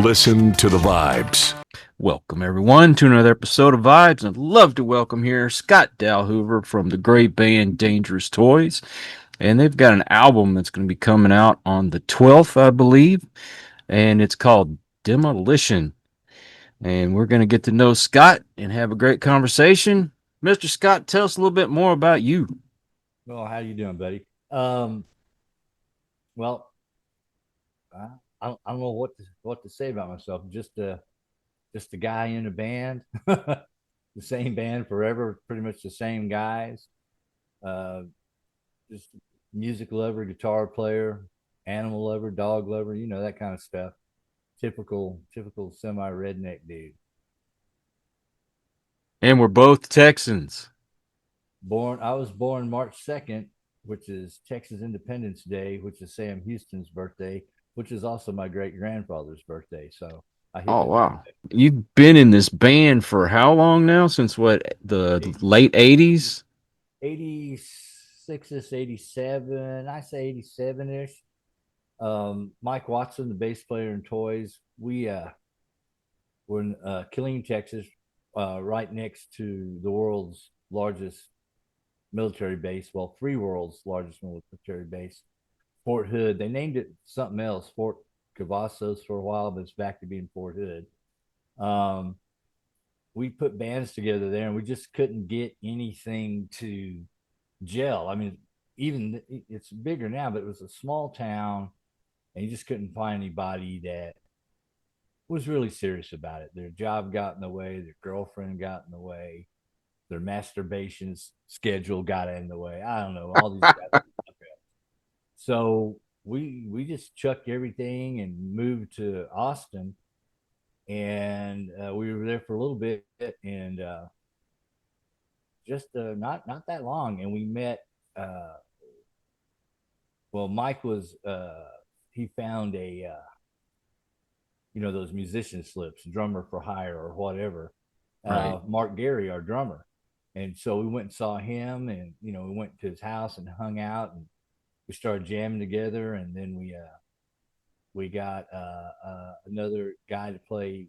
Listen to the vibes. Welcome, everyone, to another episode of Vibes. I'd love to welcome here Scott Dalhoover from the great band Dangerous Toys. And they've got an album that's going to be coming out on the 12th, I believe. And it's called Demolition. And we're going to get to know Scott and have a great conversation. Mr. Scott, tell us a little bit more about you. Well, how you doing, buddy? Well, I don't know what to say about myself. Just a guy in a band, the same band forever, pretty much the same guys. Uh, just music lover, guitar player, animal lover, dog lover, that kind of stuff. Typical semi redneck dude. And we're both Texans. I was born March 2nd, which is Texas Independence Day, which is Sam Houston's birthday, which is also my great grandfather's birthday. So I hit Oh, the wow. You've been in this band for how long now? Since what, the late 80s? 86 ish, 87. I say 87 ish. Mike Watson, the bass player in Toys, we're in Killeen, Texas, right next to the world's largest military base. Well, three world's largest military base, Fort Hood. They named it something else, Fort Cavazos for a while, but it's back to being Fort Hood. Um, we put bands together there, and we just couldn't get anything to gel. I mean, even it's bigger now, but it was a small town, and you just couldn't find anybody that was really serious about it. Their job got in the way, their girlfriend got in the way, their masturbation schedule got in the way. I don't know, all these guys. So we just chucked everything and moved to Austin, and we were there for a little bit, and just not that long, and we met. Uh, well, Mike was he found a those musician slips, drummer for hire or whatever. Right. Mark Gary, our drummer, and so we went and saw him, and we went to his house and hung out, and we started jamming together, and then we got another guy to play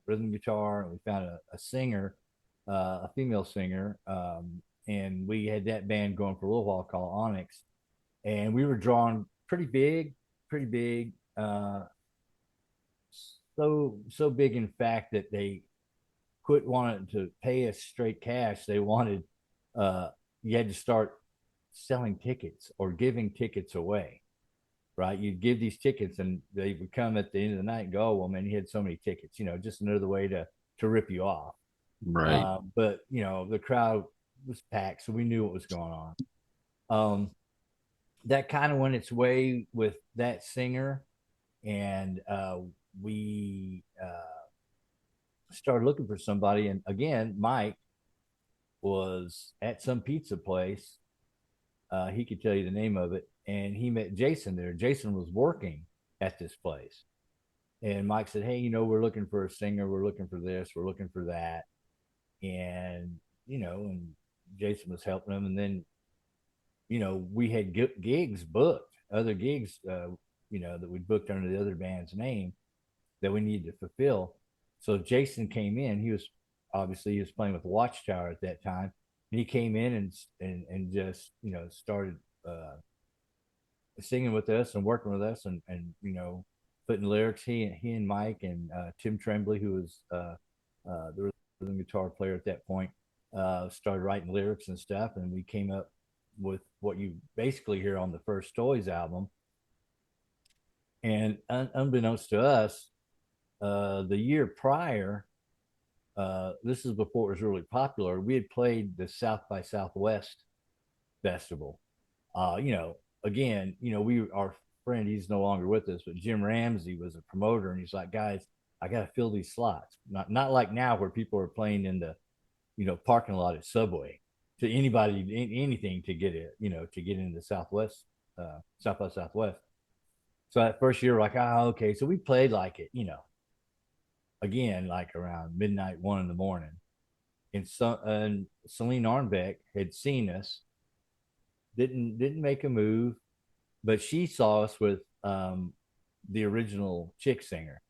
rhythm guitar, and we found a singer, a female singer, and we had that band going for a little while called Onyx, and we were drawn pretty big, pretty big. So big, in fact, that they quit wanting to pay us straight cash. They wanted you had to start selling tickets or giving tickets away, right? You'd give these tickets, and they would come at the end of the night and go, "Oh, well, man, you had so many tickets," just another way to rip you off. Right. But the crowd was packed, so we knew what was going on. Um, that kind of went its way with that singer, and we started looking for somebody. And again, Mike was at some pizza place. He could tell you the name of it, and he met Jason there. Jason was working at this place, and Mike said, "Hey, we're looking for a singer. We're looking for this. We're looking for that." And and Jason was helping him, and then we had gigs booked, other gigs, that we booked under the other band's name that we needed to fulfill. So Jason came in. He was playing with Watchtower at that time, and he came in and just started singing with us and working with us, and putting lyrics. He and Mike and Tim Tremblay, who was the rhythm guitar player at that point, started writing lyrics and stuff, and we came up with what you basically hear on the first Toys album. And unbeknownst to us, the year prior, this is before it was really popular, we had played the South by Southwest festival. Again, our friend, he's no longer with us, but Jim Ramsey was a promoter, and he's like, "Guys, I got to fill these slots." Not like now where people are playing in the, parking lot at Subway to anybody, anything to get it, to get into Southwest, South by Southwest. So that first year, we're like, "Oh, okay." So we played like it, again, like around midnight, 1 in the morning. And Celine Arnbeck had seen us, didn't make a move, but she saw us with the original chick singer,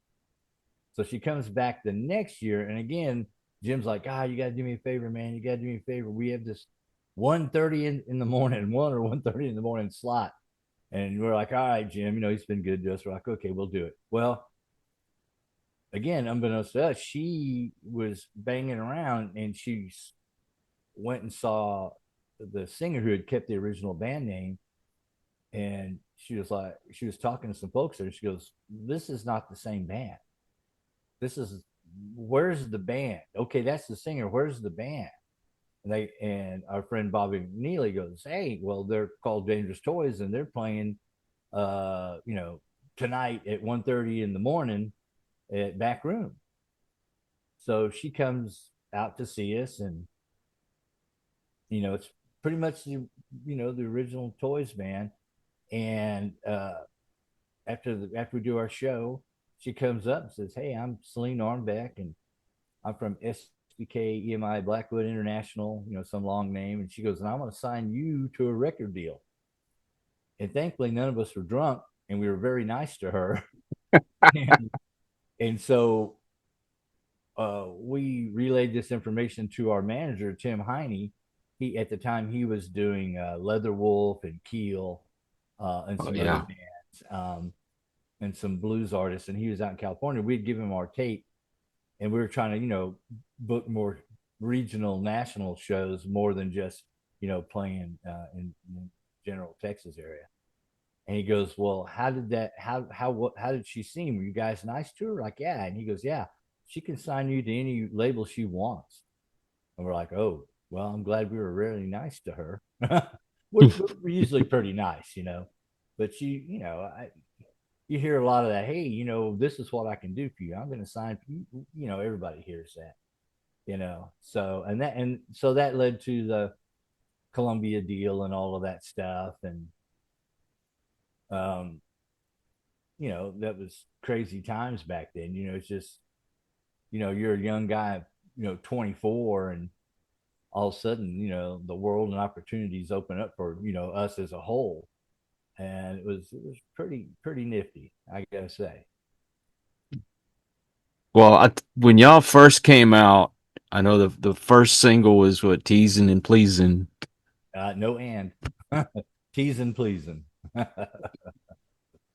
So she comes back the next year, and again, Jim's like, "Ah, you got to do me a favor, man. You got to do me a favor. We have this 1:30 in the morning, 1 or 1:30 in the morning slot." And we're like, "All right, Jim, he's been good to us." We're like, "Okay, we'll do it." Well, again, unbeknownst to us, she was banging around, and she went and saw the singer who had kept the original band name, and she was talking to some folks there. She goes, "This is not the same band. This is Where's the band? Okay, that's the singer. Where's the band?" And our friend Bobby Neely goes, "Hey, well, they're called Dangerous Toys, and they're playing, tonight at 1:30 in the morning at Back Room." So she comes out to see us, and it's pretty much the original Toys band. And after we do our show, she comes up and says, "Hey, I'm Celine Armbeck, and I'm from SBK EMI Blackwood International, some long name." And she goes, "And I'm going to sign you to a record deal." And thankfully, none of us were drunk, and we were very nice to her. and, and so we relayed this information to our manager, Tim Heine. At the time, he was doing Leather Wolf and Keel, and Oh some other yeah. bands, and some blues artists. And he was out in California. We'd give him our tape, and we were trying to, book more regional, national shows more than just, playing in general Texas area. And he goes, "Well, how did she seem? Were you guys nice to her?" Like, "Yeah." And he goes, "Yeah, she can sign you to any label she wants." And we're like, "Oh, well, I'm glad we were really nice to her." we're usually pretty nice. But you hear a lot of that. "Hey, this is what I can do for you. I'm going to sign for you." Everybody hears that. So that led to the Columbia deal and all of that stuff. And, um, that was crazy times back then. It's just, you're a young guy, 24, and all of a sudden, the world and opportunities open up for, us as a whole. And it was pretty nifty, I gotta say. Well, when y'all first came out, I know the first single was what, Teasing and Pleasing. No and teasing, pleasing.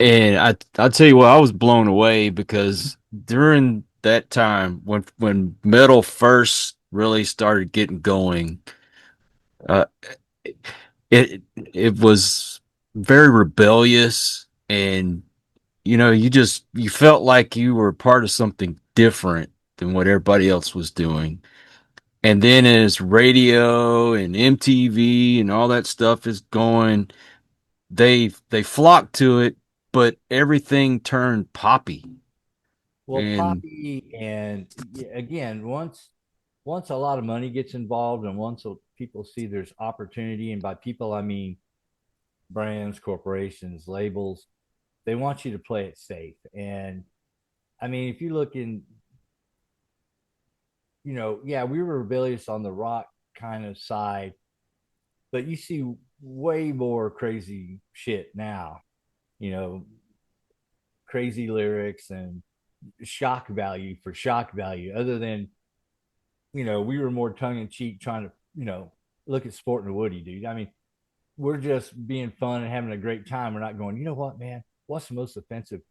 And I tell you what, I was blown away because during that time when metal first really started getting going, uh, it was very rebellious, and you felt like you were part of something different than what everybody else was doing. And then as radio and MTV and all that stuff is going, they flocked to it, but everything turned poppy. Well, And Poppy, and again, once a lot of money gets involved, and once people see there's opportunity, and by people I mean brands, corporations, labels, they want you to play it safe. And I mean, if you look in, yeah, we were rebellious on the rock kind of side, but you see way more crazy shit now. You know, crazy lyrics and shock value for shock value. Other than, we were more tongue in cheek, trying to, look at Sport and Woody, dude. I mean, we're just being fun and having a great time. We're not going, "You know what, man? What's the most offensive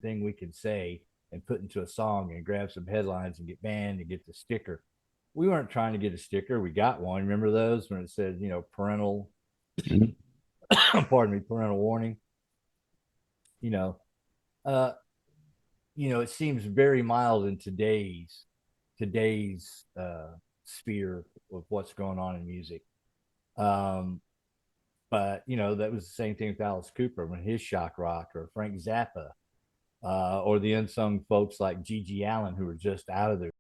thing we can say and put into a song and grab some headlines and get banned and get the sticker?" We weren't trying to get a sticker. We got one. Remember those when it said, parental, pardon me, parental warning? You know, uh, it seems very mild in today's sphere of what's going on in music. Um, but that was the same thing with Alice Cooper when his shock rock, or Frank Zappa, or the unsung folks like Gigi Allen, who were just out of their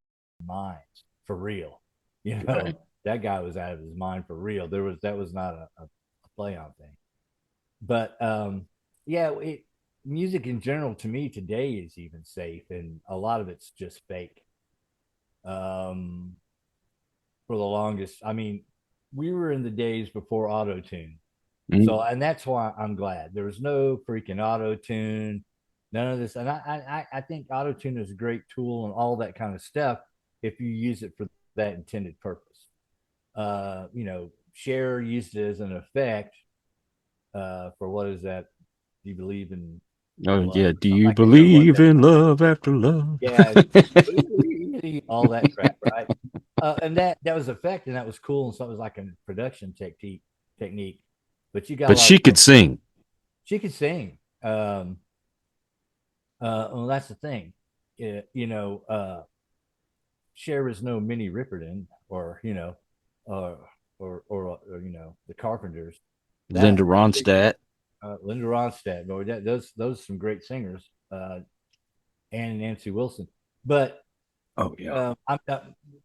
minds for real. right. That guy was out of his mind for real. That was not a play on thing. But yeah, music in general to me today is even safe, and a lot of it's just fake. Um, for the longest, I mean, we were in the days before auto tune. Mhm. So, and that's why I'm glad there was no freaking auto tune. none of this. And I think auto tune is a great tool and all that kind of stuff if you use it for that intended purpose. Cher used it as an effect for what is that? Do you believe in Oh love yeah. or Do something you like that? What believe that? in love after love? Yeah, all that crap, right? And that was effect, and that was cool, and so it was like a production technique. But you got a But lot she of could sing. she could sing. Well, that's the thing. Cher is no Minnie Riperton, or or the Carpenters. Linda That Ronstadt. Linda Ronstadt, but those are some great singers, and Nancy Wilson. But Oh yeah.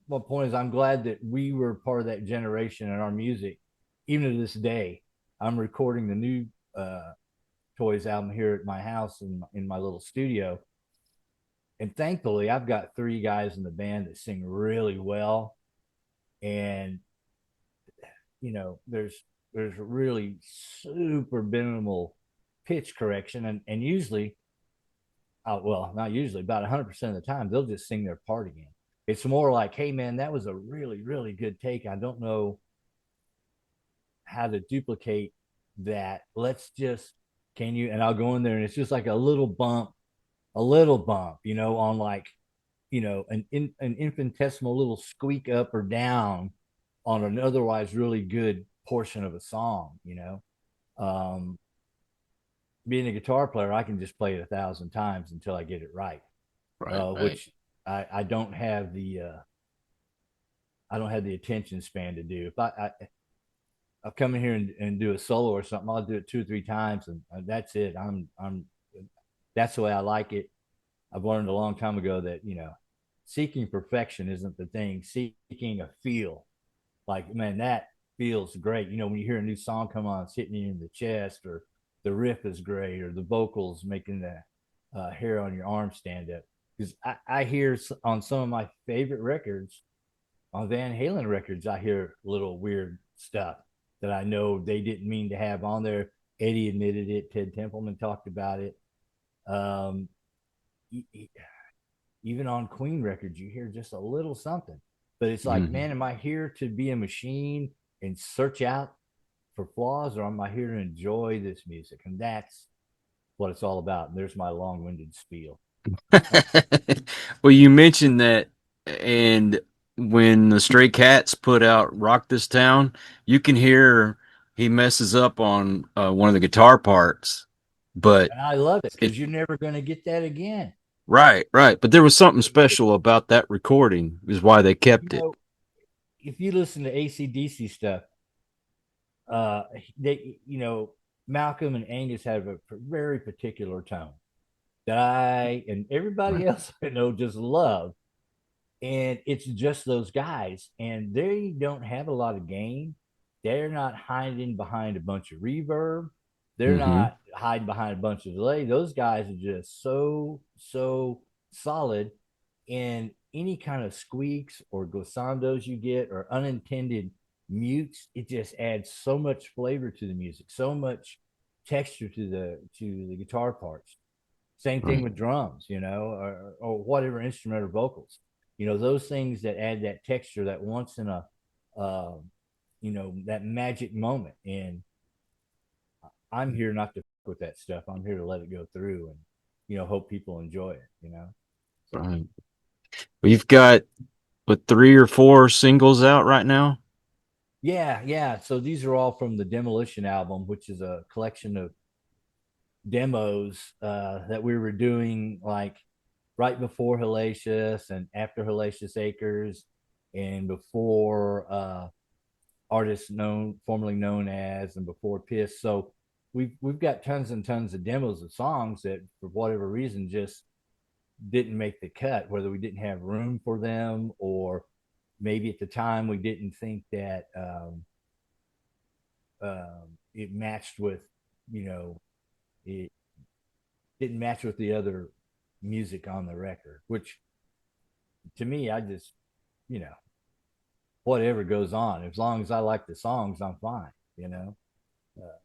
my point is, I'm glad that we were part of that generation in our music. Even to this day, I'm recording the new Toys album here at my house in my little studio, and thankfully, I've got three guys in the band that sing really well, and there's really super minimal pitch correction, and usually, well, not usually, about 100% of the time, they'll just sing their part again. It's more like, hey man, that was a really really good take. I don't know how to duplicate that. Let's just can you? And I'll go in there, and it's just like a little bump, on like an infinitesimal little squeak up or down on an otherwise really good portion of a song. Being a guitar player, I can just play it 1,000 times until I get it right. Right. Right. Which I don't have the attention span to do. If I'll come in here and do a solo or something, I'll do it 2 or 3 times, and that's it. I'm That's the way I like it. I've learned a long time ago that seeking perfection isn't the thing. Seeking a feel, like man, that feels great. When you hear a new song come on, it's hitting you in the chest, or the riff is great, or the vocals making the hair on your arm stand up. Because I hear on some of my favorite records, on Van Halen records, I hear little weird stuff that I know they didn't mean to have on there. Eddie admitted it. Ted Templeman talked about it. Um, Even on Queen records, you hear just a little something. But it's like, Mhm. man, am I here to be a machine and search out for flaws, or am I here to enjoy this music? And that's what it's all about. And there's my long-winded spiel. Well, you mentioned that, and when the Stray Cats put out "Rock This Town," you can hear he messes up on one of the guitar parts, but And I love it it because you're never going to get that again. right, right. But there was something special about that recording, is why they You kept it. know, if you listen to ACDC stuff, uh, Malcolm and Angus have a very particular tone that I and everybody Right. else I know just love. And it's just those guys, and they don't have a lot of gain. They're not hiding behind a bunch of reverb. They're Hmm. not hiding behind a bunch of delay. Those guys are just so solid. And any kind of squeaks or glissandos you get or unintended mutes, it just adds so much flavor to the music, so much texture to the guitar parts. Same thing Right. with drums, or whatever instrument or vocals. Those things that add that texture, that once in a, uh, that magic moment. And I'm here not to fuck with that stuff. I'm here to let it go through and, hope people enjoy it. So, Right. We've got what, 3 or 4 singles out right now. yeah, yeah. So these are all from the Demolition album, which is a collection of demos that we were doing like right before Hellacious and after Hellacious Acres and before artists formerly known as, and before Piss. So we've got tons and tons of demos of songs that for whatever reason just didn't make the cut, whether we didn't have room for them, or maybe at the time we didn't think that it matched with, it didn't match with the other music on the record, which to me, I just, you know, whatever goes on, as long as I like the songs, I'm fine, you know. Uh,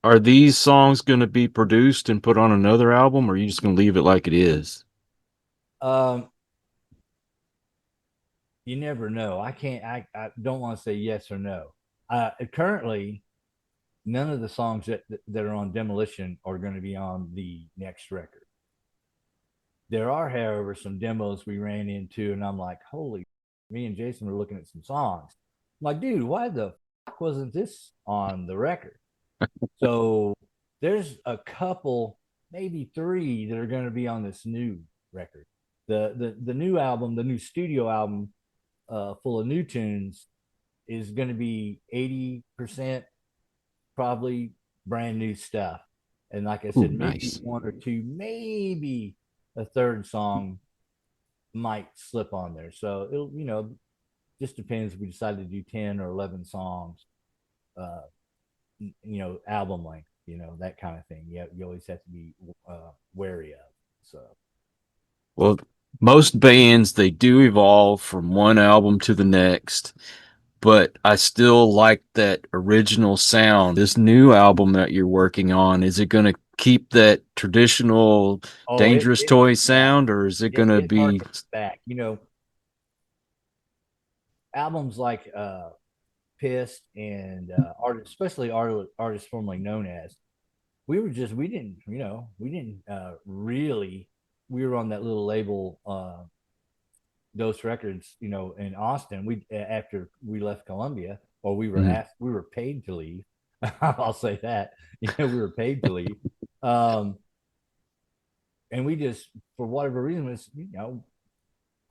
Are these songs going to be produced and put on another album, or are you just going to leave it like it is? Um, you never know. I can't. I don't want to say yes or no. Currently, none of the songs that are on Demolition are going to be on the next record. There are, however, some demos we ran into, and I'm like, holy, me and Jason were looking at some songs. I'm like, dude, why the fuck wasn't this on the record? So there's a couple, maybe three, that are going to be on this new record. The new album, the new studio album, full of new tunes, is going to be 80% probably brand new stuff. And like I Ooh, said, maybe nice. one or two, maybe a third song might slip on there. So it'll, just depends if we decide to do 10 or 11 songs, uh, album length, that kind of thing. You always have to be wary of. So, Well, most bands they do evolve from one album to the next, but I still like that original sound. This new album that you're working on, is it going to keep that traditional oh, Dangerous Toy sound, or is it going to it be harkens back. Albums like Pissed and especially artists formerly known as, we didn't really, we were on that little label, Dose Records, in Austin. We After we left Columbia, or mm, we were paid to leave. I'll say that. We were paid to leave. Um, and we just, for whatever reason, was,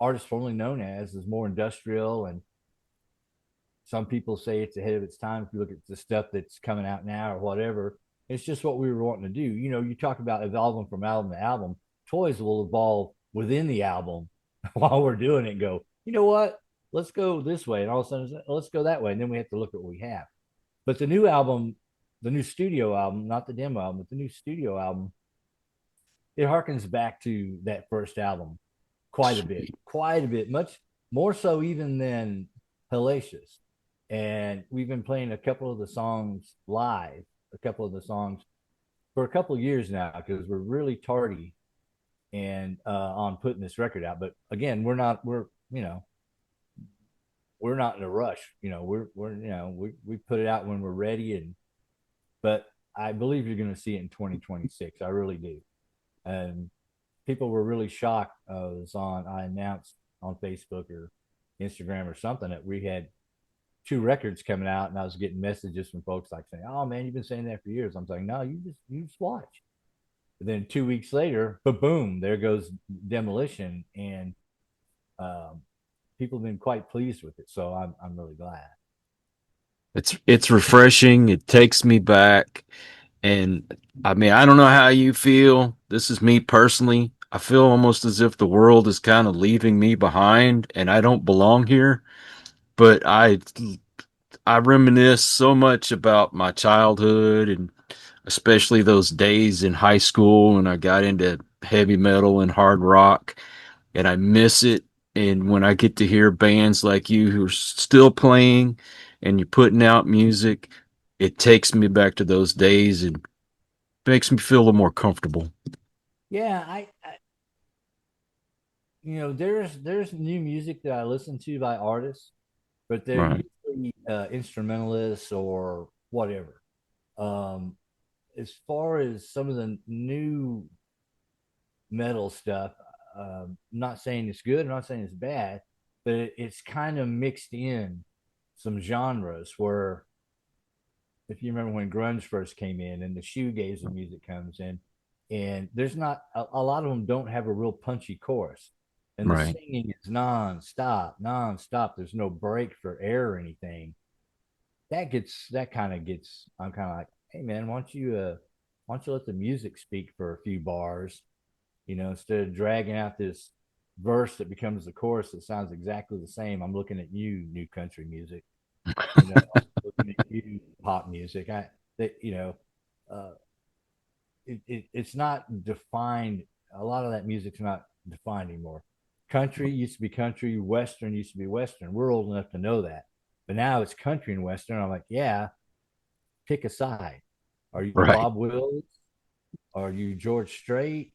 artists formerly known as is more industrial, and some people say it's ahead of its time. If you look at the stuff that's coming out now or whatever, it's just what we were wanting to do. You talk about evolving from album to album. Toys will evolve within the album while we're doing it. And go, you know what? Let's go this way, and all of a sudden, let's go that way, and then we have to look at what we have. But the new album, the new studio album, not the demo album, but the new studio album, it harkens back to that first album sweet? quite a bit, much more so even than Hellacious. And we've been playing a couple of the songs live, a couple of the songs for a couple of years now, because we're really tardy and on putting this record out. But again, we're not in a rush. We put it out when we're ready, and but I believe you're going to see it in 2026. I really do. And people were really shocked. I announced on Facebook or Instagram or something that we had two records coming out, and I was getting messages from folks like saying, "Oh man, you've been saying that for years." I'm saying, "No, you just watch." But then 2 weeks later, boom, there goes Demolition, and um, people have been quite pleased with it. So I'm really glad. It's refreshing. It takes me back. And I mean, I don't know how you feel. This is me personally. I feel almost as if the world is kind of leaving me behind and I don't belong here. But I reminisce so much about my childhood and especially those days in high school when I got into heavy metal and hard rock, and I miss it. And when I get to hear bands like you who are still playing and you're putting out music, it takes me back to those days and makes me feel a little more comfortable. Yeah, there's new music that I listen to by artists, but they're Right. usually instrumentalists or whatever. Um, as far as some of the new metal stuff, I'm not saying it's good, I'm not saying it's bad, but it's kind of mixed in some genres where, if you remember when grunge first came in and the shoegazer music comes in, and there's not a lot of them don't have a real punchy chorus, and the Right. singing is nonstop. There's no break for air or anything. That kind of gets. I'm kind of like, hey man, why don't you let the music speak for a few bars, instead of dragging out this verse that becomes the chorus that sounds exactly the same. I'm looking at you, new country music. Looking at you, pop music. That uh, it's not defined. A lot of that music's not defined anymore. Country used to be country. Western used to be Western. We're old enough to know that, but now it's country and Western. I'm like, yeah, pick a side. Are you Right. Bob Wills? Are you George Strait?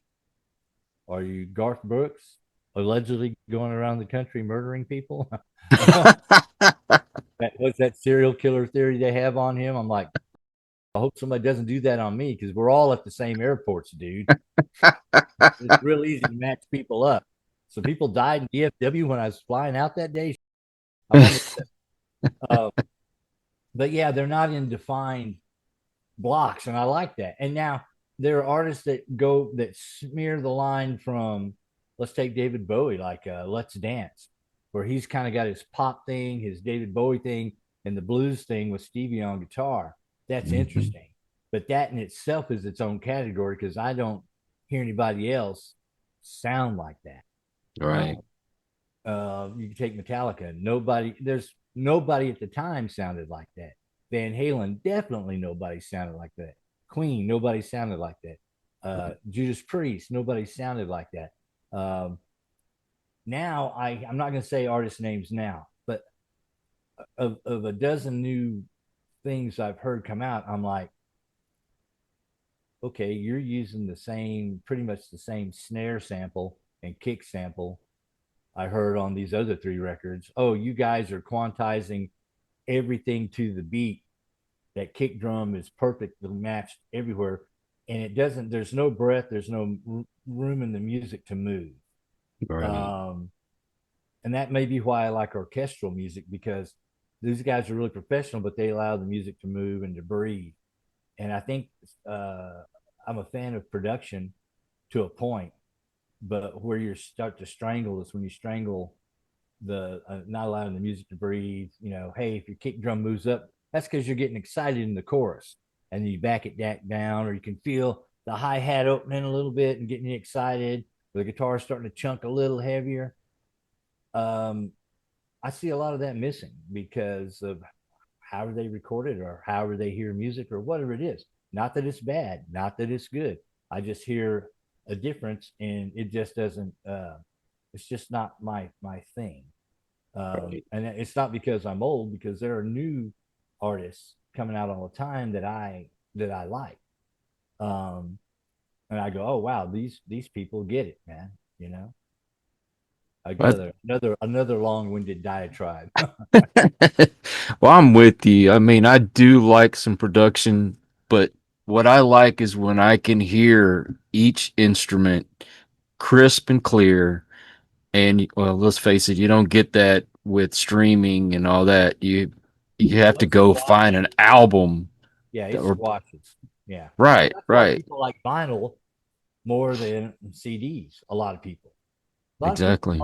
Are you Garth Brooks? Allegedly going around the country murdering people? What's that serial killer theory they have on him? I'm like, I hope somebody doesn't do that on me because we're all at the same airports, dude. It's real easy to match people up. So people died in DFW when I was flying out that day. I'm on the, uh, but yeah, they're not in defined blocks, and I like that. And now there are artists that smear the line from, let's take David Bowie, like Let's Dance, where he's kind of got his pop thing, his David Bowie thing, and the blues thing with Stevie on guitar. That's Mhm. interesting. But that in itself is its own category because I don't hear anybody else sound like that. Right. You can take Metallica. There's nobody at the time sounded like that. Van Halen, definitely nobody sounded like that. Queen, nobody sounded like that. Judas Priest, nobody sounded like that. Um, Now, I'm not going to say artist names now, but of a dozen new things I've heard come out, I'm like, okay, you're using pretty much the same snare sample and kick sample I heard on these other three records. Oh, you guys are quantizing everything to the beat. That kick drum is perfectly matched everywhere. And there's no breath, there's no room in the music to move. Right. Um, and that may be why I like orchestral music because these guys are really professional, but they allow the music to move and to breathe. And I think I'm a fan of production to a point, but where you start to strangle is when you strangle the not allowing the music to breathe. Hey, if your kick drum moves up, that's because you're getting excited in the chorus, and you back it back down, or you can feel the hi hat opening a little bit and getting you excited. The guitar starting to chunk a little heavier. Um, I see a lot of that missing because of however they record it or however they hear music or whatever it is. Not that it's bad, not that it's good. I just hear a difference, and it just doesn't. It's just not my thing. Right. And it's not because I'm old, because there are new artists coming out all the time that I like. Um, and I go, oh wow, these people get it, man. You know, But another long-winded diatribe. well, I'm with you. I mean, I do like some production, but what I like is when I can hear each instrument crisp and clear. And well, let's face it, you don't get that with streaming and all that. You have to What's go find an squashes? album Yeah, that, it or squashes. Yeah, right, that's why right, people like vinyl more than CDs. A lot of people. A lot of people. exactly.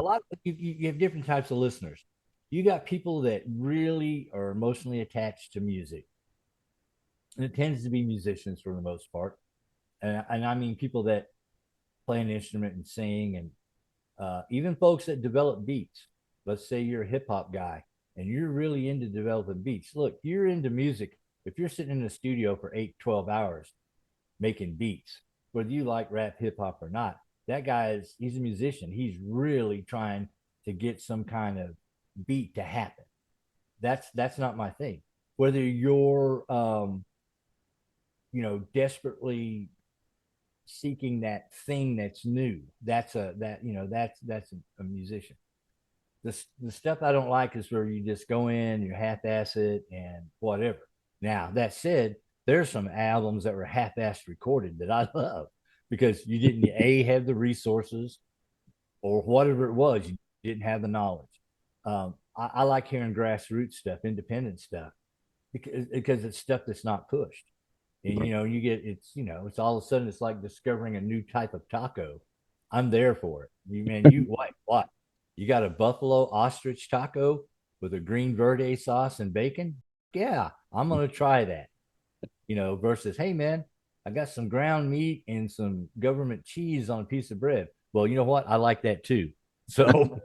You have different types of listeners. You got people that really are emotionally attached to music, and it tends to be musicians for the most part. And I mean people that play an instrument and sing, and even folks that develop beats. Let's say you're a hip hop guy and you're really into developing beats. Look, you're into music. If you're sitting in the studio for 8, 12 hours making beats, whether you like rap, hip hop or not, he's a musician. He's really trying to get some kind of beat to happen. That's not my thing. Whether you're desperately seeking that thing that's new, that's a musician. The stuff I don't like is where you just go in, you half-ass it, and whatever. Now that said, there's some albums that were half-assed recorded that I love because you didn't have the resources or whatever it was, you didn't have the knowledge. I like hearing grassroots stuff, independent stuff, because it's stuff that's not pushed. And you get it's all of a sudden it's like discovering a new type of taco. I'm there for it. You what? You got a buffalo ostrich taco with a green verde sauce and bacon? Yeah, I'm gonna try that. Versus, hey man, I got some ground meat and some government cheese on a piece of bread. Well, you know what? I like that too. So,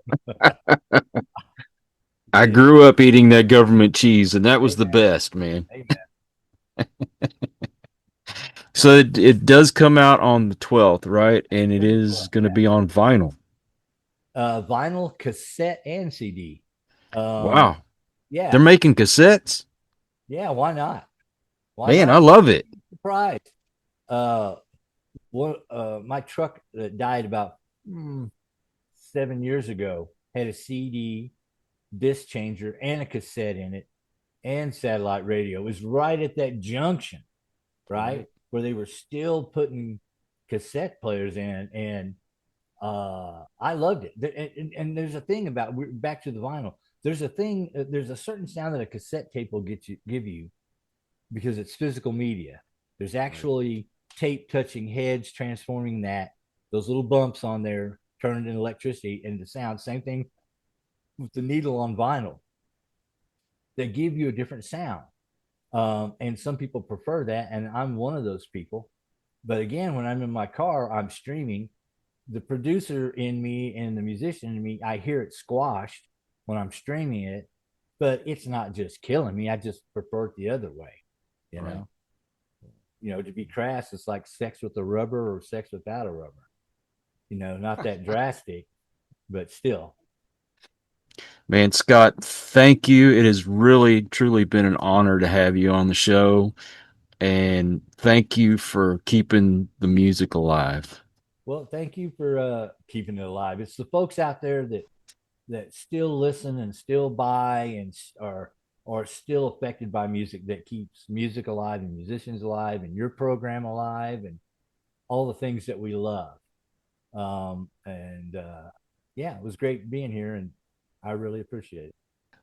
I hey grew up eating that government cheese, and that was the man, best, man. hey man. So it does come out on the 12th, right? And it is Well, going to yeah. be on vinyl. Vinyl, cassette, and CD. Um, Wow. They're yeah, making cassettes? yeah. Why not? Why Man, I not? love it. surprised. Uh, my truck that died about 7 years ago had a CD disc changer and a cassette in it and satellite radio. It was right at that junction, right? Where they were still putting cassette players in, and I loved it. And there's a thing about, we're back to the vinyl. There's a thing. There's a certain sound that a cassette tape will give you because it's physical media. There's actually tape touching heads, transforming those little bumps on there, turn it into electricity into sound. Same thing with the needle on vinyl. They give you a different sound. And some people prefer that, and I'm one of those people. But again, when I'm in my car, I'm streaming. The producer in me and the musician in me, I hear it squashed when I'm streaming it, but it's not just killing me. I just prefer it the other way, you know. To be crass, it's like sex with a rubber or sex without a rubber. Not that drastic, but still. Man, Scott, thank you. It has really, truly been an honor to have you on the show. And thank you for keeping the music alive. Well, thank you for keeping it alive. It's the folks out there that still listen and still buy and are still affected by music that keeps music alive and musicians alive and your program alive and all the things that we love. Yeah, it was great being here, and I really appreciate it.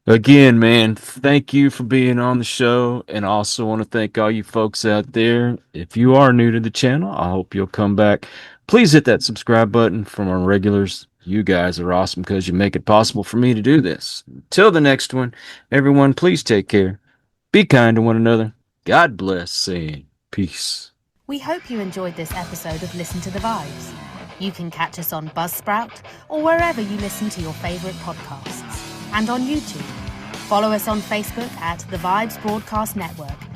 Again, man, thank you for being on the show. And I also want to thank all you folks out there. If you are new to the channel, I hope you'll come back. Please hit that subscribe button from our regulars. You guys are awesome because you make it possible for me to do this. Until the next one, everyone, please take care. Be kind to one another. God bless and peace. We hope you enjoyed this episode of Listen to the Vibes. You can catch us on Buzzsprout or wherever you listen to your favourite podcasts, and on YouTube. Follow us on Facebook at The Vibes Broadcast Network